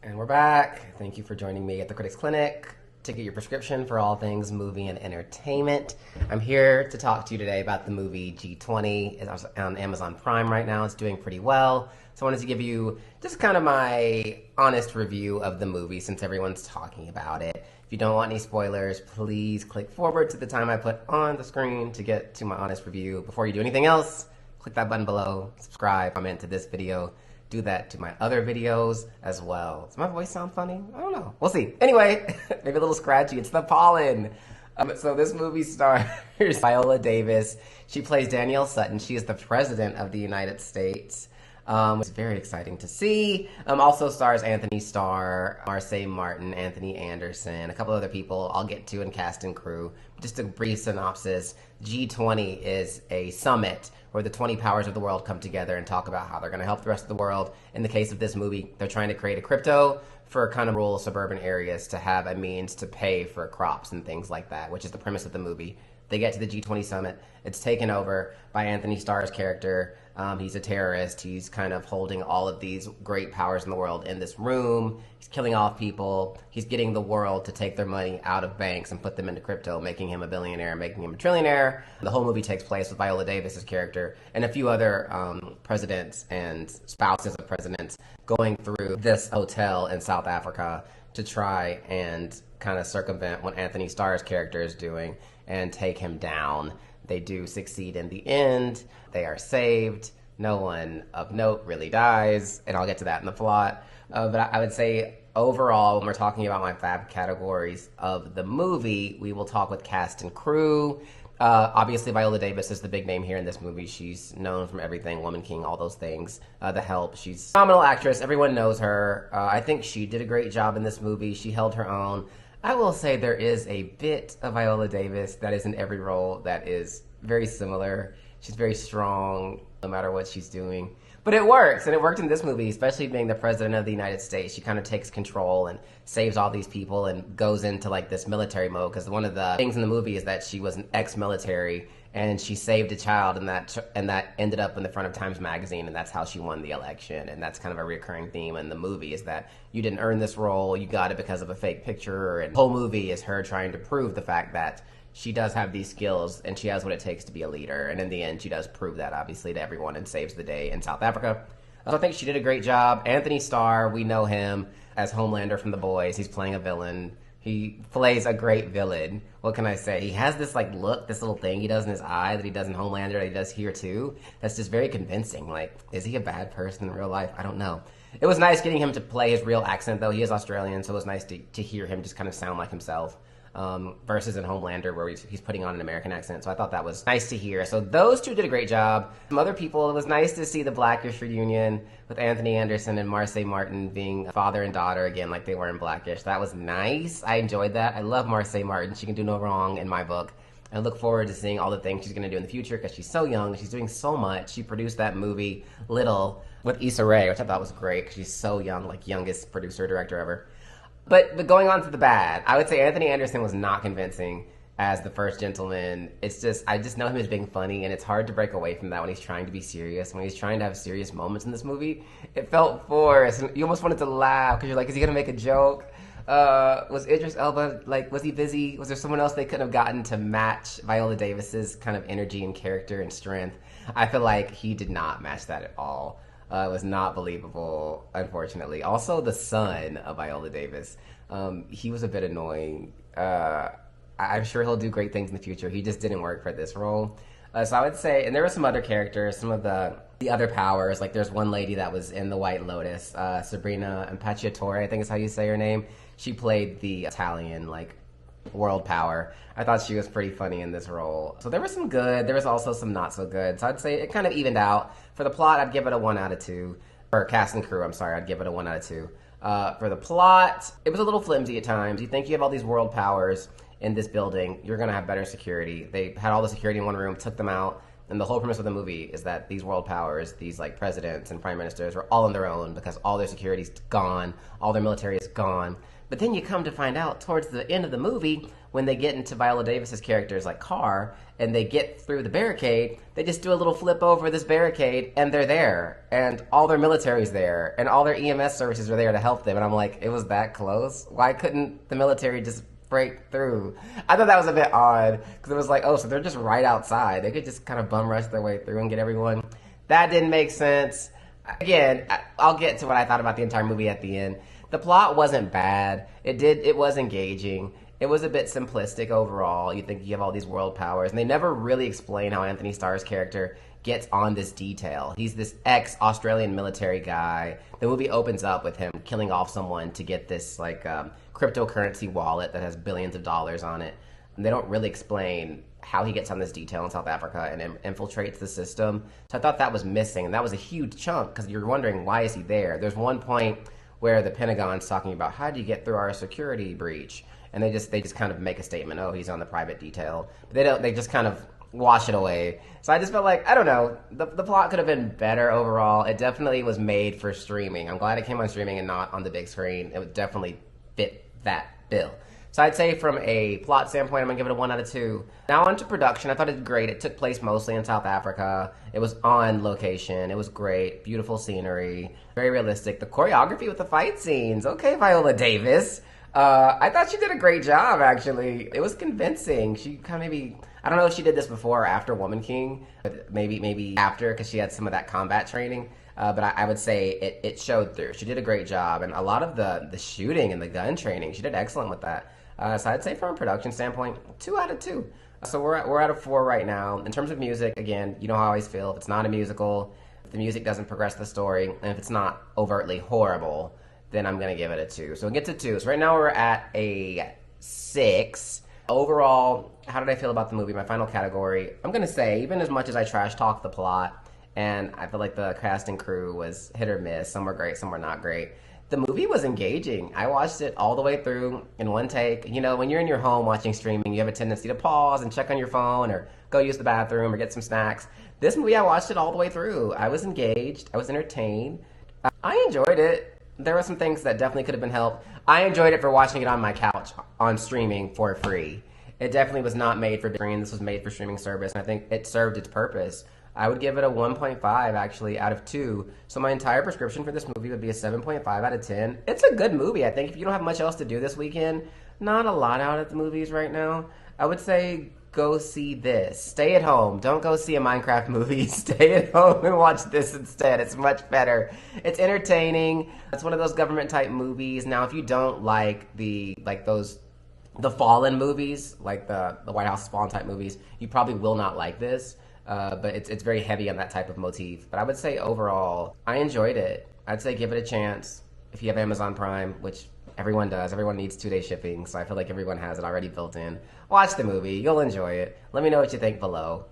And we're back. Thank you for joining me at the Critics Clinic to get your prescription for all things movie and entertainment. I'm here to talk to you today about the movie G20. It's on Amazon Prime right now. It's doing pretty well. So I wanted to give you just kind of my honest review of the movie since everyone's talking about it. If you don't want any spoilers, please click forward to the time I put on the screen to get to my honest review. Before you do anything else, click that button below, subscribe, comment to this video. Do that to my other videos as well. Does my voice sound funny? I don't know. We'll see. Anyway, maybe a little scratchy. It's the pollen. So this movie stars Viola Davis. She plays Danielle Sutton. She is the President of the United States. It's very exciting to see. Also stars Anthony Starr, Marseille Martin, Anthony Anderson, a couple other people I'll get to in cast and crew. Just a brief synopsis. G20 is a summit where the 20 powers of the world come together and talk about how they're going to help the rest of the world. In the case of this movie, they're trying to create a crypto for kind of rural suburban areas to have a means to pay for crops and things like that, which is the premise of the movie. They get to the G20 summit. It's taken over by Anthony Starr's character. He's a terrorist. He's kind of holding all of these great powers in the world in this room. He's killing off people. He's getting the world to take their money out of banks and put them into crypto, making him a billionaire, making him a trillionaire. The whole movie takes place with Viola Davis's character and a few other presidents and spouses of presidents going through this hotel in South Africa to try and kind of circumvent what Anthony Starr's character is doing and take him down. They do succeed in the end. They are saved. No one of note really dies, and I'll get to that in the plot. But I would say overall, when we're talking about my fab categories of the movie, we will talk with cast and crew. Obviously, Viola Davis is the big name here in this movie. She's known from everything, Woman King, all those things. The Help. She's a phenomenal actress. Everyone knows her. I think she did a great job in this movie. She held her own. I will say there is a bit of Viola Davis that is in every role that is very similar. She's very strong no matter what she's doing. But it works, and it worked in this movie, especially being the President of the United States. She kind of takes control and saves all these people and goes into like this military mode, because one of the things in the movie is that she was an ex-military and she saved a child, and that ended up in the front of Times Magazine, and that's how she won the election. And that's kind of a recurring theme in the movie, is that you didn't earn this role, you got it because of a fake picture. And the whole movie is her trying to prove the fact that she does have these skills and she has what it takes to be a leader. And in the end, she does prove that, obviously, to everyone and saves the day in South Africa. So I think she did a great job. Anthony Starr, we know him as Homelander from The Boys. He's playing a villain. He plays a great villain. What can I say? He has this like look, this little thing he does in his eye that he does in Homelander that he does here too. That's just very convincing. Like, is he a bad person in real life? I don't know. It was nice getting him to play his real accent, though. He is Australian, so it was nice to hear him just kind of sound like himself. Versus in Homelander where he's putting on an American accent. So I thought that was nice to hear. So those two did a great job. Some other people, it was nice to see the Blackish reunion with Anthony Anderson and Marseille Martin being father and daughter again like they were in Blackish. That was nice. I enjoyed that. I love Marseille Martin. She can do no wrong in my book. I look forward to seeing all the things she's going to do in the future because she's so young. She's doing so much. She produced that movie Little with Issa Rae, which I thought was great because she's so young, like youngest producer, director ever. But going on to the bad, I would say Anthony Anderson was not convincing as the first gentleman. It's just, I just know him as being funny, and it's hard to break away from that when he's trying to be serious, when he's trying to have serious moments in this movie. It felt forced, and you almost wanted to laugh, because you're like, is he going to make a joke? Was Idris Elba, like, was he busy? Was there someone else they couldn't have gotten to match Viola Davis's kind of energy and character and strength? I feel like he did not match that at all. It was not believable, unfortunately. Also, the son of Viola Davis, he was a bit annoying. I'm sure he'll do great things in the future. He just didn't work for this role. So I would say, and there were some other characters, some of the other powers. Like there's one lady that was in The White Lotus, Sabrina Impacciatore, I think is how you say her name. She played the Italian, like, world power. I thought she was pretty funny in this role. So there was some good, there was also some not so good. So I'd say it kind of evened out. For the plot, I'd give it a 1 out of 2. Or cast and crew, I'm sorry, I'd give it a 1 out of 2. For the plot, it was a little flimsy at times. You think you have all these world powers in this building, you're gonna have better security. They had all the security in one room, took them out. And the whole premise of the movie is that these world powers, these like presidents and prime ministers, are all on their own because all their security's gone, all their military is gone. But then you come to find out towards the end of the movie, when they get into Viola Davis's characters like Carr, and they get through the barricade, they just do a little flip over this barricade, and they're there, and all their military's there, and all their EMS services are there to help them. And I'm like, it was that close? Why couldn't the military just break through? I thought that was a bit odd, because it was like, oh, so they're just right outside. They could just kind of bum rush their way through and get everyone. That didn't make sense. Again, I'll get to what I thought about the entire movie at the end. The plot wasn't bad. It was engaging. It was a bit simplistic overall. You think you have all these world powers, and they never really explain how Anthony Starr's character gets on this detail. He's this ex-Australian military guy. The movie opens up with him killing off someone to get this like cryptocurrency wallet that has billions of dollars on it. And they don't really explain how he gets on this detail in South Africa and infiltrates the system. So I thought that was missing, and that was a huge chunk because you're wondering, why is he there? There's one point where the Pentagon's talking about, how do you get through our security breach? And they just kind of make a statement, oh, he's on the private detail. But they just kind of wash it away. So I just felt like, I don't know, the plot could have been better overall. It definitely was made for streaming. I'm glad it came on streaming and not on the big screen. It would definitely fit that bill. So I'd say from a plot standpoint, I'm going to give it a 1 out of 2. Now on to production. I thought it was great. It took place mostly in South Africa. It was on location. It was great. Beautiful scenery. Very realistic. The choreography with the fight scenes. Okay, Viola Davis. I thought she did a great job, actually. It was convincing. She kind of maybe... I don't know if she did this before or after Woman King. But maybe after, because she had some of that combat training. But I would say it showed through. She did a great job. And a lot of the shooting and the gun training, she did excellent with that. So I'd say from a production standpoint, 2 out of 2. So we're at a 4 right now. In terms of music, again, you know how I always feel. If it's not a musical, if the music doesn't progress the story, and if it's not overtly horrible, then I'm going to give it a 2. So we'll get to 2. So right now we're at a 6. Overall, how did I feel about the movie? My final category, I'm going to say, even as much as I trash talk the plot, and I feel like the cast and crew was hit or miss, some were great, some were not great, the movie was engaging. I watched it all the way through in one take. You know, when you're in your home watching streaming, you have a tendency to pause and check on your phone or go use the bathroom or get some snacks. This movie, I watched it all the way through. I was engaged. I was entertained. I enjoyed it. There were some things that definitely could have been helped. I enjoyed it for watching it on my couch on streaming for free. It definitely was not made for streaming. This was made for streaming service, and I think it served its purpose. I would give it a 1.5 actually out of 2. So my entire prescription for this movie would be a 7.5 out of 10. It's a good movie. I think if you don't have much else to do this weekend, not a lot out at the movies right now, I would say go see this. Stay at home. Don't go see a Minecraft movie. Stay at home and watch this instead. It's much better. It's entertaining. It's one of those government type movies. Now, if you don't like the Fallen movies, like the White House Fallen type movies, you probably will not like this. But it's very heavy on that type of motif. But I would say overall, I enjoyed it. I'd say give it a chance if you have Amazon Prime, which everyone does. Everyone needs 2-day shipping, so I feel like everyone has it already built in. Watch the movie. You'll enjoy it. Let me know what you think below.